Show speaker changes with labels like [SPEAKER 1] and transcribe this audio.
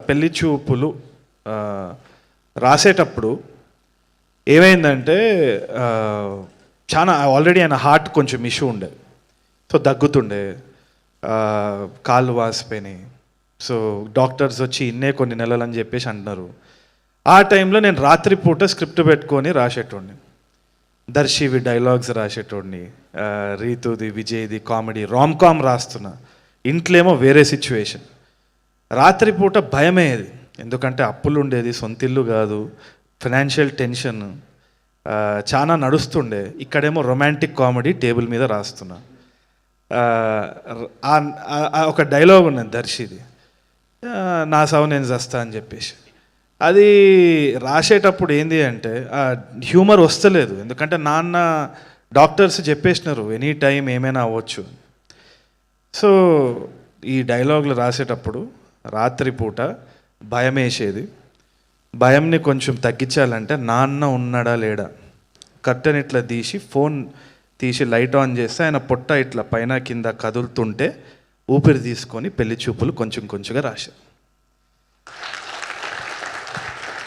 [SPEAKER 1] పెళ్లి చూపులు రాసేటప్పుడు ఏమైందంటే చాలా ఆల్రెడీ ఆయన హార్ట్ కొంచెం ఇష్యూ ఉండే, సో దగ్గుతుండే, కాళ్ళు వాసిపోయినాయి. సో డాక్టర్స్ వచ్చి ఇన్నే కొన్ని నెలలు అని చెప్పేసి అంటున్నారు. ఆ టైంలో నేను రాత్రిపూట స్క్రిప్ట్ పెట్టుకొని రాసేటోడిని, దర్శివి డైలాగ్స్ రాసేటోడిని, రీతుది విజయ్ది కామెడీ రామ్ రాస్తున్నా. ఇంట్లేమో వేరే సిచ్యువేషన్. రాత్రిపూట భయమేది, ఎందుకంటే అప్పులు ఉండేది, సొంత ఇల్లు కాదు, ఫైనాన్షియల్ టెన్షన్ చాలా నడుస్తుండే. ఇక్కడేమో రొమాంటిక్ కామెడీ టేబుల్ మీద రాస్తున్నా. ఒక డైలాగ్ ఉన్నది దర్శిది, నా సావు నేను చస్తా అని చెప్పేసి. అది రాసేటప్పుడు ఏంది అంటే హ్యూమర్ వస్తలేదు, ఎందుకంటే నాన్న డాక్టర్స్ చెప్పేసినారు ఎనీ టైం ఏమైనా అవ్వచ్చు. సో ఈ డైలాగులు రాసేటప్పుడు రాత్రిపూట భయం వేసేది. భయంని కొంచెం తగ్గించాలంటే నాన్న ఉన్నాడా లేడా, కర్టెన్ ఇట్లా తీసి ఫోన్ తీసి లైట్ ఆన్ చేస్తే ఆయన పొట్ట ఇట్లా పైన కింద కదులుతుంటే ఊపిరి తీసుకొని పెళ్లి చూపులు కొంచెం కొంచెంగా రాశారు.